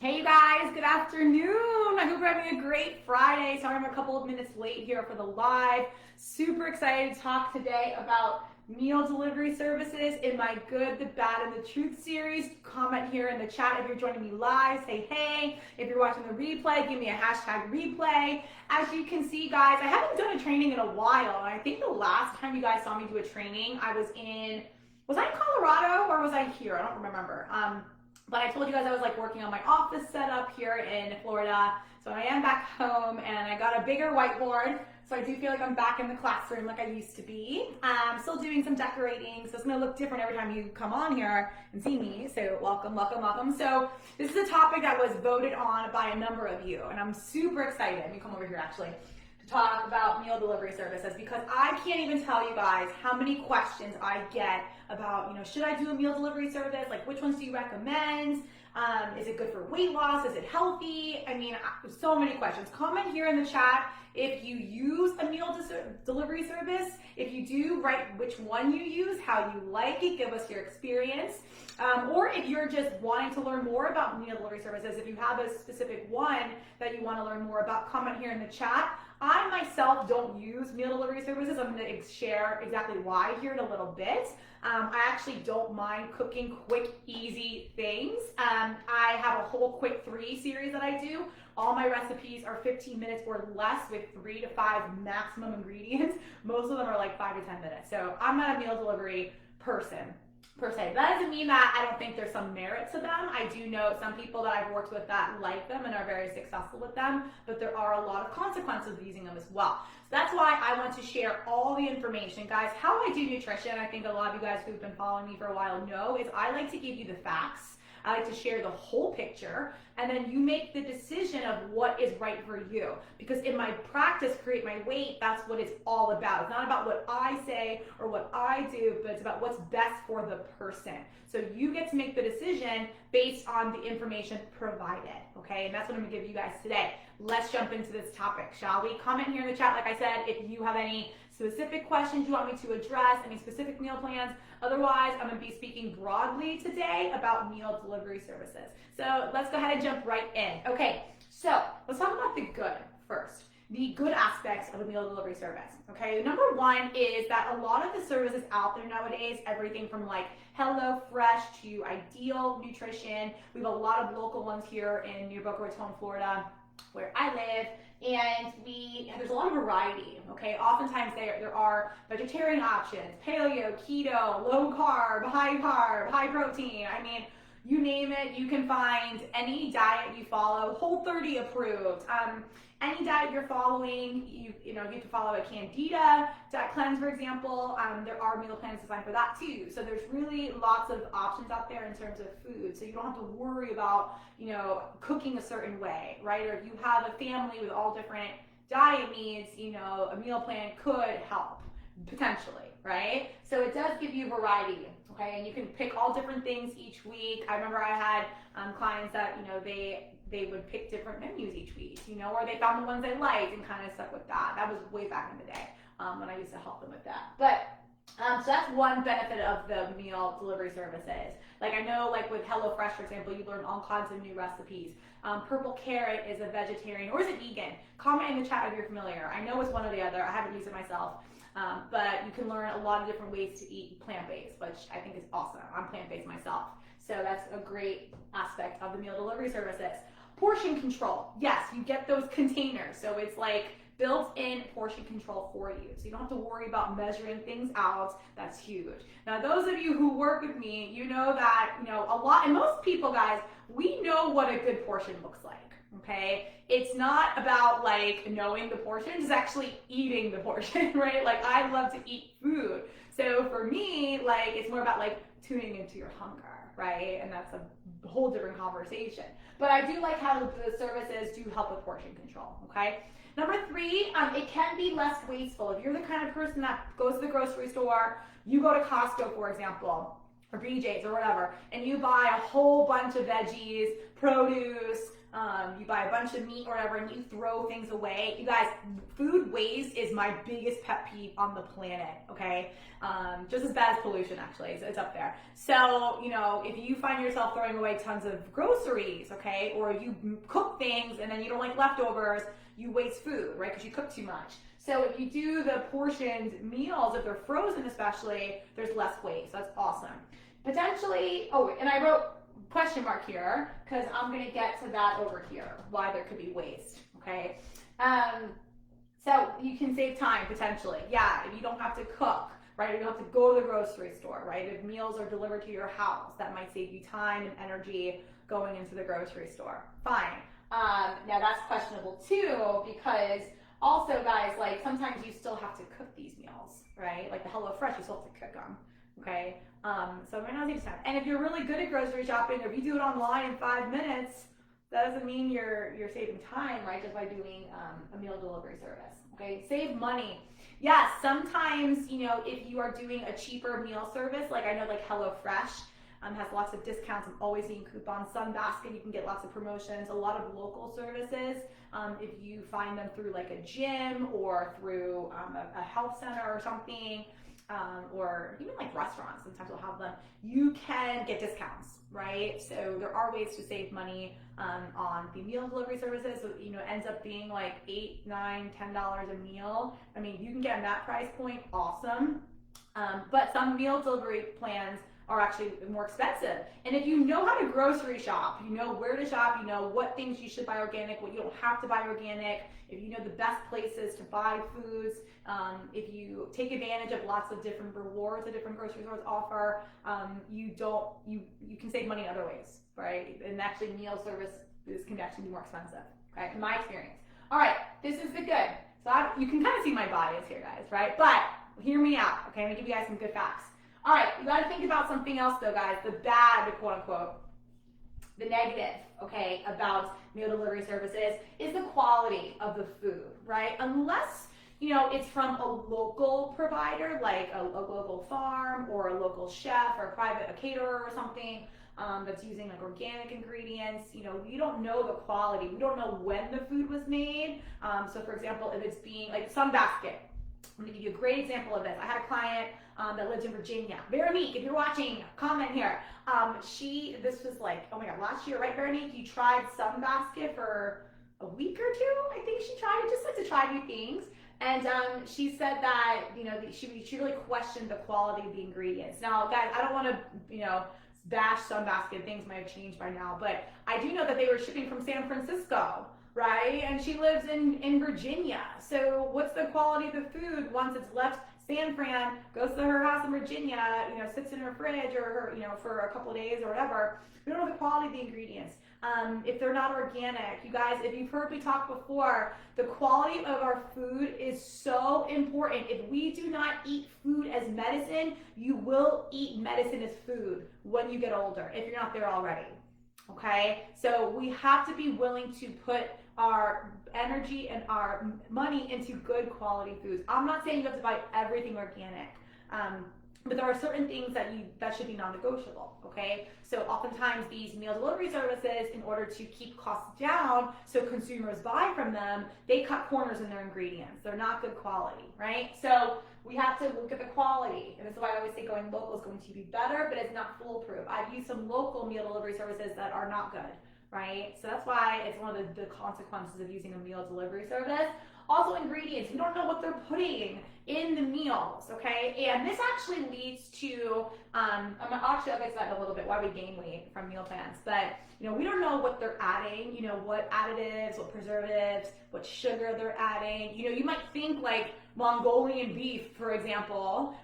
Hey you guys, good afternoon. I hope you're having a great Friday. Sorry I'm a couple of minutes late here for the live. Super excited to talk today about meal delivery services in my Good, the Bad, and the Truth series. Comment here in the chat if you're joining me live. Say hey. If you're watching the replay, give me a hashtag replay. As you can see, guys, I haven't done a training in a while. And I think the last time you guys saw me do a training, was I in Colorado or was I here? I don't remember. But I told you guys I was like working on my office setup here in Florida. So I am back home and I got a bigger whiteboard. So I do feel like I'm back in the classroom like I used to be. I'm still doing some decorating, so it's gonna look different every time you come on here and see me. So welcome, welcome, welcome. So this is a topic that was voted on by a number of you and I'm super excited. Let me come over here actually to talk about meal delivery services because I can't even tell you guys how many questions I get about, should I do a meal delivery service? Like, which ones do you recommend? Is it good for weight loss? Is it healthy? I mean, so many questions. Comment here in the chat if you use a meal delivery service. If you do, write which one you use, how you like it, give us your experience. Or if you're just wanting to learn more about meal delivery services, if you have a specific one that you want to learn more about, comment here in the chat. I myself don't use meal delivery services. I'm going to share exactly why here in a little bit. I actually don't mind cooking quick, easy things. I have a whole quick 3 series that I do. All my recipes are 15 minutes or less with 3 to 5 maximum ingredients. Most of them are like 5 to 10 minutes. So I'm not a meal delivery person per se. That doesn't mean that I don't think there's some merit to them. I do know some people that I've worked with that like them and are very successful with them, but there are a lot of consequences of using them as well. So that's why I want to share all the information. Guys, how I do nutrition, I think a lot of you guys who've been following me for a while know, is I like to give you the facts. I like to share the whole picture, and then you make the decision of what is right for you. Because in my practice, Create My Weight, that's what it's all about. It's not about what I say or what I do, but it's about what's best for the person. So you get to make the decision based on the information provided, okay? And that's what I'm gonna give you guys today. Let's jump into this topic, shall we? Comment here in the chat, like I said, if you have any specific questions you want me to address, any specific meal plans. Otherwise, I'm going to be speaking broadly today about meal delivery services. So let's go ahead and jump right in. Okay, so let's talk about the good first. The good aspects of a meal delivery service. Okay, number one is that a lot of the services out there nowadays, everything from like HelloFresh to Ideal Nutrition. We have a lot of local ones here in near Boca Raton, Florida, where I live, and there's a lot of variety, okay? Oftentimes there are vegetarian options, paleo, keto, low carb, high protein. I mean, you name it, you can find any diet you follow, Whole30 approved. Any diet you're following, you have to follow a Candida diet cleanse, for example. There are meal plans designed for that too. So there's really lots of options out there in terms of food. So you don't have to worry about, cooking a certain way, right? Or if you have a family with all different diet needs, a meal plan could help potentially, right? So it does give you variety, okay? And you can pick all different things each week. I remember I had clients that, they would pick different menus each week, or they found the ones they liked and kind of stuck with that. That was way back in the day when I used to help them with that. But so that's one benefit of the meal delivery services. Like I know, like with HelloFresh, for example, you learn all kinds of new recipes. Purple Carrot is a vegetarian, or is it vegan? Comment in the chat if you're familiar. I know it's one or the other. I haven't used it myself. But you can learn a lot of different ways to eat plant-based, which I think is awesome. I'm plant-based myself. So that's a great aspect of the meal delivery services. Portion control. Yes, you get those containers. So it's like built-in portion control for you. So you don't have to worry about measuring things out. That's huge. Now, those of you who work with me, you know that, a lot, and most people, guys, we know what a good portion looks like. Okay, it's not about like knowing the portion, it's actually eating the portion, right? Like I love to eat food. So for me, like it's more about like tuning into your hunger, right? And that's a whole different conversation. But I do like how the services do help with portion control, okay? Number 3, it can be less wasteful. If you're the kind of person that goes to the grocery store, you go to Costco, for example, or BJ's or whatever, and you buy a whole bunch of veggies, produce, you buy a bunch of meat or whatever, and you throw things away. You guys, food waste is my biggest pet peeve on the planet, okay? Just as bad as pollution, actually, so it's up there. So, you know, if you find yourself throwing away tons of groceries, okay, or you cook things and then you don't like leftovers, you waste food, right, because you cook too much. So if you do the portioned meals, if they're frozen especially, there's less waste. That's awesome. Potentially, oh, and I wrote question mark here because I'm going to get to that over here, why there could be waste, okay? So you can save time potentially. Yeah, if you don't have to cook, right? You don't have to go to the grocery store, right? If meals are delivered to your house, that might save you time and energy going into the grocery store. Fine. Now that's questionable too, because also, guys, like sometimes you still have to cook these meals, right? Like the HelloFresh, you still have to cook them, okay? So it might not take time. And if you're really good at grocery shopping, or if you do it online in 5 minutes, that doesn't mean you're saving time, right? Just by doing a meal delivery service, okay? Save money. Yes, sometimes, you know, if you are doing a cheaper meal service, like I know like HelloFresh has lots of discounts. I'm always seeing coupons. Sunbasket, you can get lots of promotions. A lot of local services, if you find them through like a gym or through a health center or something, or even like restaurants, sometimes will have them, you can get discounts, right? So there are ways to save money on the meal delivery services. So, you know, it ends up being like $8, $9, $10 a meal. I mean, you can get in that price point, awesome. But some meal delivery plans are actually more expensive. And if you know how to grocery shop, you know where to shop, you know what things you should buy organic, what you don't have to buy organic, if you know the best places to buy foods, if you take advantage of lots of different rewards that different grocery stores offer, you can save money in other ways, right? And actually meal services can actually be more expensive, okay, in my experience. All right, this is the good. So you can kind of see my bias here, guys, right? But hear me out, okay? I'm gonna give you guys some good facts. All right, you gotta think about something else though, guys. The bad, quote unquote, the negative, okay, about meal delivery services is the quality of the food, right? Unless, you know, it's from a local provider, like a local farm or a local chef or a caterer or something that's using like organic ingredients. You know, we don't know the quality. We don't know when the food was made. So for example, if it's being like Sunbasket, I'm gonna give you a great example of this. I had a client that lives in Virginia. Veronique, if you're watching, comment here. This was like, oh my God, last year, right, Veronique? You tried Sunbasket for a week or two, I think she tried it, just like to try new things. And she said that, you know, she really questioned the quality of the ingredients. Now, guys, I don't want to, you know, bash Sunbasket. Things might have changed by now, but I do know that they were shipping from San Francisco, right? And she lives in Virginia. So what's the quality of the food once it's left San Fran, goes to her house in Virginia, you know, sits in her fridge or her, you know, for a couple of days or whatever? We don't know the quality of the ingredients. If they're not organic, you guys, if you've heard me talk before, the quality of our food is so important. If we do not eat food as medicine, you will eat medicine as food when you get older, if you're not there already. Okay, so we have to be willing to put our energy and our money into good quality foods. I'm not saying you have to buy everything organic, but there are certain things that should be non-negotiable, okay? So oftentimes these meal delivery services, in order to keep costs down so consumers buy from them, they cut corners in their ingredients. They're not good quality, right? So we have to look at the quality, and this is why I always say going local is going to be better, but it's not foolproof. I've used some local meal delivery services that are not good, right? So that's why it's one of the consequences of using a meal delivery service. Also ingredients, we don't know what they're putting in the meals, okay? And this actually leads to, actually I'll get to that in a little bit, why we gain weight from meal plans. But, you know, we don't know what they're adding, you know, what additives, what preservatives, what sugar they're adding. You know, you might think like Mongolian beef, for example,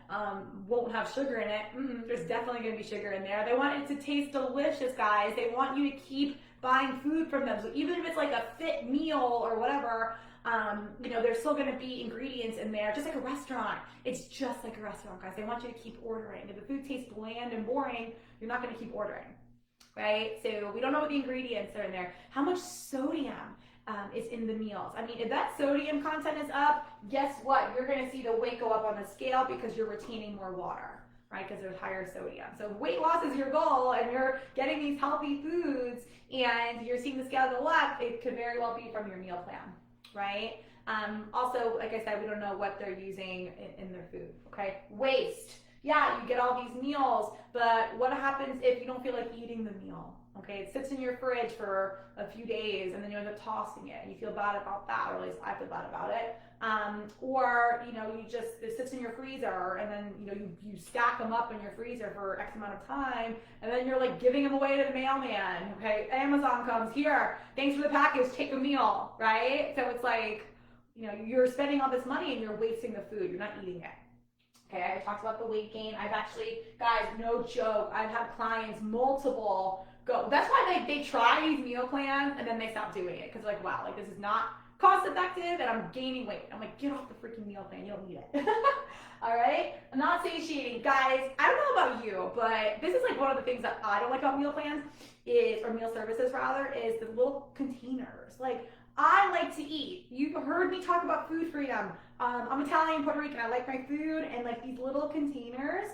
won't have sugar in it. There's definitely gonna be sugar in there. They want it to taste delicious, guys. They want you to keep buying food from them. So even if it's like a fit meal or whatever, you know, there's still going to be ingredients in there, just like a restaurant. It's just like a restaurant, guys. They want you to keep ordering. If the food tastes bland and boring, you're not going to keep ordering, right? So we don't know what the ingredients are in there. How much sodium is in the meals? I mean, if that sodium content is up, guess what? You're going to see the weight go up on the scale because you're retaining more water. right? Because there's higher sodium. So if weight loss is your goal and you're getting these healthy foods and you're seeing the scale go up, it could very well be from your meal plan, right? Also, like I said, we don't know what they're using in their food, okay? Waste. Yeah, you get all these meals, but what happens if you don't feel like eating the meal? Okay, it sits in your fridge for a few days and then you end up tossing it and you feel bad about that, or at least I feel bad about it. Or, it sits in your freezer and then, you stack them up in your freezer for X amount of time and then you're like giving them away to the mailman, okay? Amazon comes, here, thanks for the package, take a meal, right? So it's like, you're spending all this money and you're wasting the food, you're not eating it. Okay, I talked about the weight gain. I've actually, guys, no joke, I've had clients, multiple, go. That's why they try these meal plans and then they stop doing it because like, wow, like this is not cost effective and I'm gaining weight. I'm like, get off the freaking meal plan, you don't need it. All right, I'm not satiating. Guys, I don't know about you, but this is like one of the things that I don't like about meal plans or meal services rather, is the little containers. Like, I like to eat. You've heard me talk about food freedom. I'm Italian, Puerto Rican. I like my food, and like these little containers,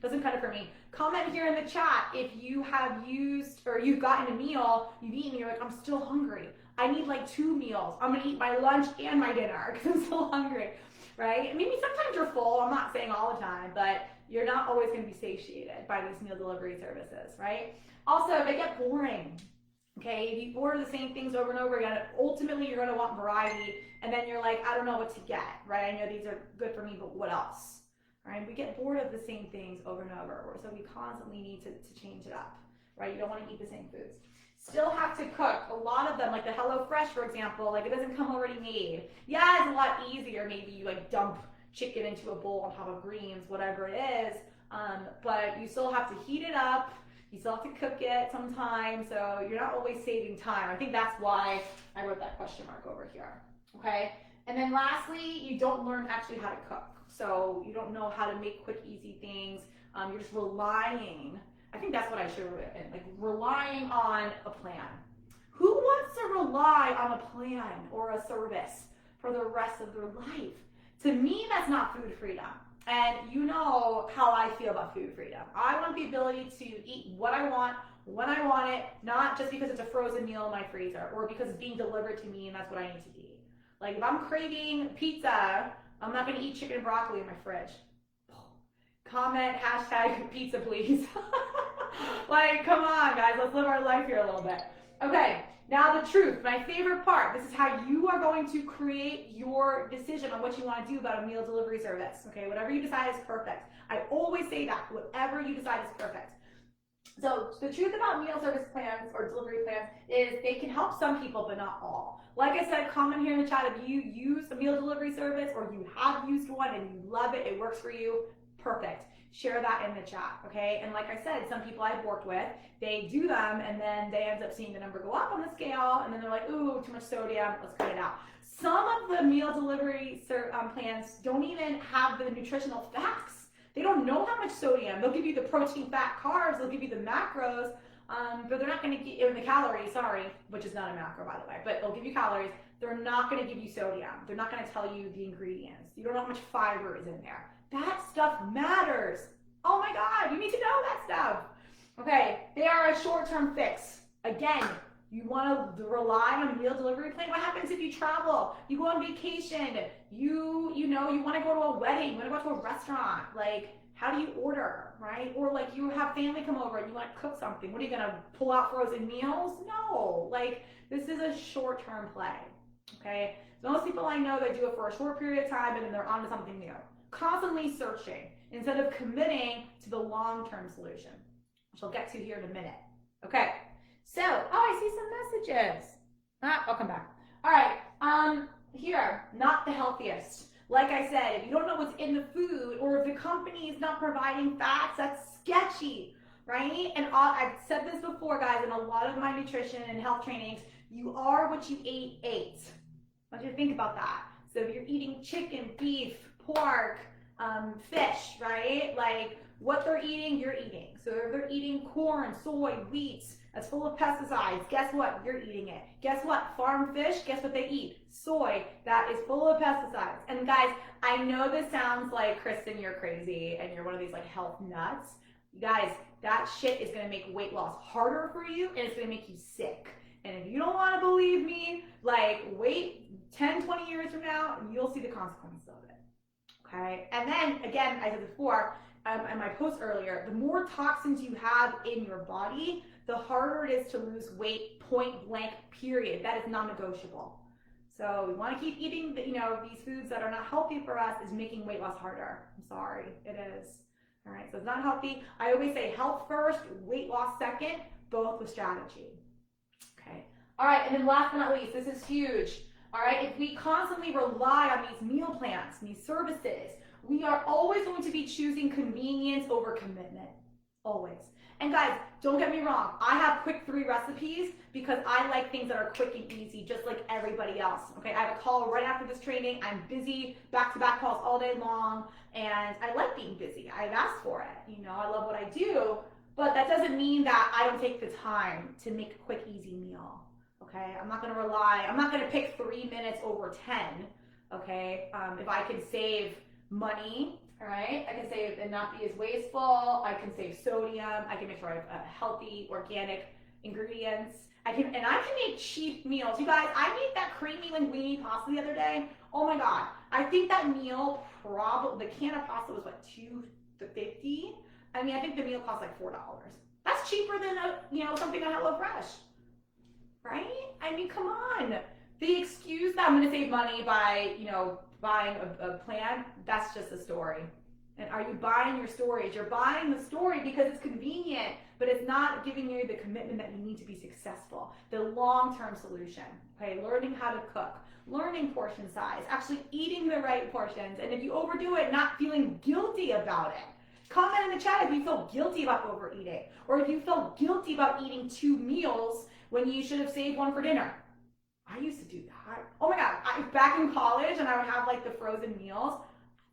doesn't cut it for me. Comment here in the chat if you have used or you've gotten a meal, you've eaten, you're like, I'm still hungry. I need like 2 meals. I'm gonna eat my lunch and my dinner because I'm still hungry, right? Maybe sometimes you're full. I'm not saying all the time, but you're not always gonna be satiated by these meal delivery services, right? Also, they get boring. Okay, if you order the same things over and over again, ultimately you're going to want variety, and then you're like, I don't know what to get, right? I know these are good for me, but what else? Right? We get bored of the same things over and over, so we constantly need to change it up, right? You don't want to eat the same foods. Still have to cook. A lot of them, like the HelloFresh, for example, like it doesn't come already made. Yeah, it's a lot easier. Maybe you like dump chicken into a bowl on top of greens, whatever it is, but you still have to heat it up. You still have to cook it sometimes, so you're not always saving time. I think that's why I wrote that question mark over here, okay? And then lastly, you don't learn actually how to cook. So you don't know how to make quick, easy things. You're just relying. I think that's what I should have written, like relying on a plan. Who wants to rely on a plan or a service for the rest of their life? To me, that's not food freedom. And you know how I feel about food freedom. I want the ability to eat what I want, when I want it, not just because it's a frozen meal in my freezer or because it's being delivered to me and that's what I need to eat. Like if I'm craving pizza, I'm not gonna eat chicken and broccoli in my fridge. Comment hashtag pizza please. Like, come on guys, let's live our life here a little bit. Okay. Now the truth, my favorite part, this is how you are going to create your decision on what you want to do about a meal delivery service, okay? Whatever you decide is perfect. I always say that, whatever you decide is perfect. So the truth about meal service plans or delivery plans is they can help some people, but not all. Like I said, comment here in the chat if you use a meal delivery service or you have used one and you love it, it works for you, perfect. Share that in the chat, okay? And like I said, some people I've worked with, they do them and then they end up seeing the number go up on the scale and then they're like, ooh, too much sodium, let's cut it out. Some of the meal delivery plans don't even have the nutritional facts. They don't know how much sodium. They'll give you the protein, fat, carbs, they'll give you the macros, but they're not gonna give you the calories, sorry, which is not a macro by the way, but they'll give you calories. They're not gonna give you sodium. They're not gonna tell you the ingredients. You don't know how much fiber is in there. That stuff matters. Oh my God, you need to know that stuff. Okay, they are a short-term fix. Again, you want to rely on a meal delivery plan. What happens if you travel? You go on vacation. You want to go to a wedding. You want to go to a restaurant. Like, how do you order, right? Or like you have family come over and you want to cook something. What are you gonna pull out frozen meals? No, like this is a short-term play. Okay, most people I know that do it for a short period of time and then they're on to something new. Constantly searching instead of committing to the long-term solution, which I'll get to here in a minute. Okay, so, I see some messages. I'll come back. All right, here, not the healthiest. Like I said, if you don't know what's in the food or if the company is not providing fats, that's sketchy, right? And I've said this before, guys, in a lot of my nutrition and health trainings, you are what you ate. I want you to think about that. So if you're eating chicken, beef, pork, fish, right? Like what they're eating, you're eating. So if they're eating corn, soy, wheat, that's full of pesticides, guess what? You're eating it. Guess what? Farm fish, guess what they eat? Soy, that is full of pesticides. And guys, I know this sounds like, Kristen, you're crazy and you're one of these like health nuts. Guys, that shit is gonna make weight loss harder for you and it's gonna make you sick. And if you don't wanna believe me, like wait 10, 20 years from now and you'll see the consequences of it, okay? And then again, I said before, in my post earlier, the more toxins you have in your body, the harder it is to lose weight, point blank, period. That is non-negotiable. So we want to keep eating, these foods that are not healthy for us is making weight loss harder. I'm sorry, it is. All right, so it's not healthy. I always say health first, weight loss second, both with strategy. Okay. All right, and then last but not least, this is huge. All right, if we constantly rely on these meal plans, these services, we are always going to be choosing convenience over commitment, always. And guys, don't get me wrong, I have quick 3 recipes because I like things that are quick and easy, just like everybody else, okay? I have a call right after this training, I'm busy, back-to-back calls all day long, and I like being busy, I've asked for it, I love what I do, but that doesn't mean that I don't take the time to make a quick, easy meal, okay? I'm not gonna pick 3 minutes over 10, okay? If I can save money, all right, I can save and not be as wasteful. I can save sodium. I can make sure I have healthy, organic ingredients. I can make cheap meals. You guys, I made that creamy linguine pasta the other day. Oh my God, I think that meal the can of pasta was what, $2.50? I mean, I think the meal cost like $4. That's cheaper than something on HelloFresh, right? I mean, come on. The excuse that I'm going to save money by buying a plan, that's just a story. And are you buying your stories? You're buying the story because it's convenient, but it's not giving you the commitment that you need to be successful. The long-term solution, okay? Learning how to cook, learning portion size, actually eating the right portions, and if you overdo it, not feeling guilty about it. Comment in the chat if you feel guilty about overeating, or if you feel guilty about eating 2 meals when you should have saved 1 for dinner. I used to do that. Oh my God, back in college and I would have like the frozen meals.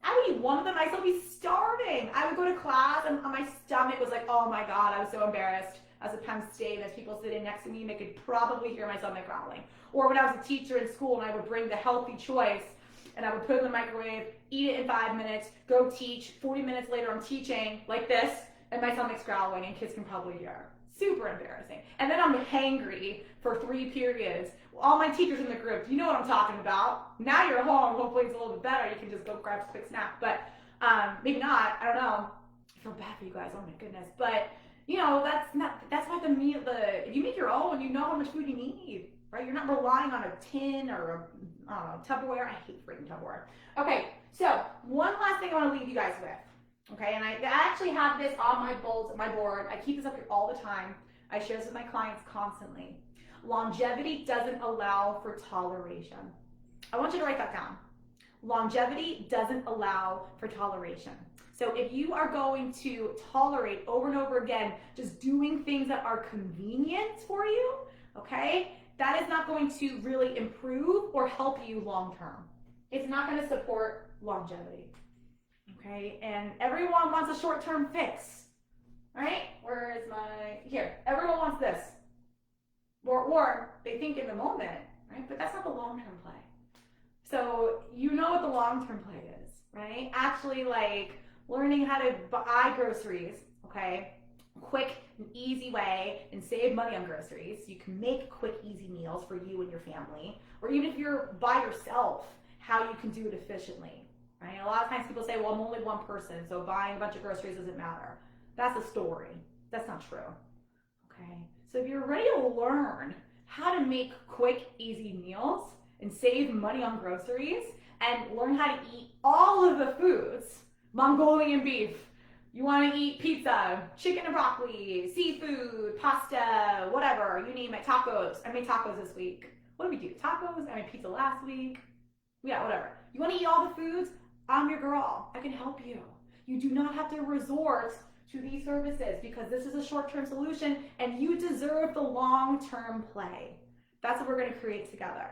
I would eat one of them and I'd still be starving. I would go to class and my stomach was like, oh my God, I was so embarrassed as a Penn State, as people sitting next to me, they could probably hear my stomach growling. Or when I was a teacher in school and I would bring the healthy choice and I would put it in the microwave, eat it in 5 minutes, go teach. 40 minutes later I'm teaching like this and my stomach's growling and kids can probably hear. Super embarrassing. And then I'm hangry for 3 periods. All my teachers in the group, you know what I'm talking about. Now you're home, hopefully it's a little bit better. You can just go grab a quick snack, but maybe not, I don't know. I feel bad for you guys, oh my goodness. But that's why if you make your own, you know how much food you need, right? You're not relying on a tin or Tupperware. I hate freaking Tupperware. Okay, so one last thing I want to leave you guys with. Okay, and I actually have this on my board. I keep this up here all the time. I share this with my clients constantly. Longevity doesn't allow for toleration. I want you to write that down. Longevity doesn't allow for toleration. So if you are going to tolerate over and over again, just doing things that are convenient for you, okay, that is not going to really improve or help you long term. It's not going to support longevity. Okay, and everyone wants a short-term fix, right? Where is here, everyone wants this. Or they think in the moment, right? But that's not the long-term play. So you know what the long-term play is, right? Actually, like learning how to buy groceries, okay? Quick and easy way and save money on groceries. You can make quick, easy meals for you and your family. Or even if you're by yourself, how you can do it efficiently. Right? A lot of times people say, well, I'm only one person, so buying a bunch of groceries doesn't matter. That's a story. That's not true. Okay? So if you're ready to learn how to make quick, easy meals and save money on groceries and learn how to eat all of the foods, Mongolian beef, you want to eat pizza, chicken and broccoli, seafood, pasta, whatever, you name it, tacos. I made tacos this week. What did we do? Tacos? I made pizza last week. Yeah, whatever. You want to eat all the foods? I'm your girl. I can help you. You do not have to resort to these services because this is a short-term solution and you deserve the long-term play. That's what we're going to create together.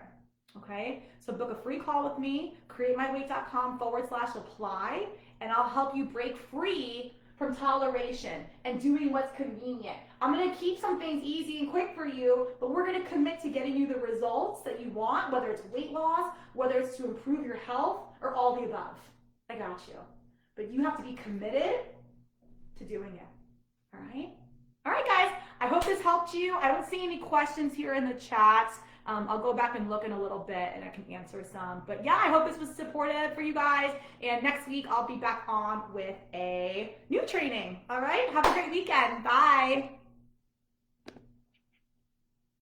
Okay? So book a free call with me, createmyweight.com/apply, and I'll help you break free from toleration and doing what's convenient. I'm going to keep some things easy and quick for you, but we're going to commit to getting you the results that you want, whether it's weight loss, whether it's to improve your health, or all the above. I got you. But you have to be committed to doing it. All right? All right, guys. I hope this helped you. I don't see any questions here in the chat. I'll go back and look in a little bit and I can answer some. But yeah, I hope this was supportive for you guys. And next week, I'll be back on with a new training. All right? Have a great weekend. Bye.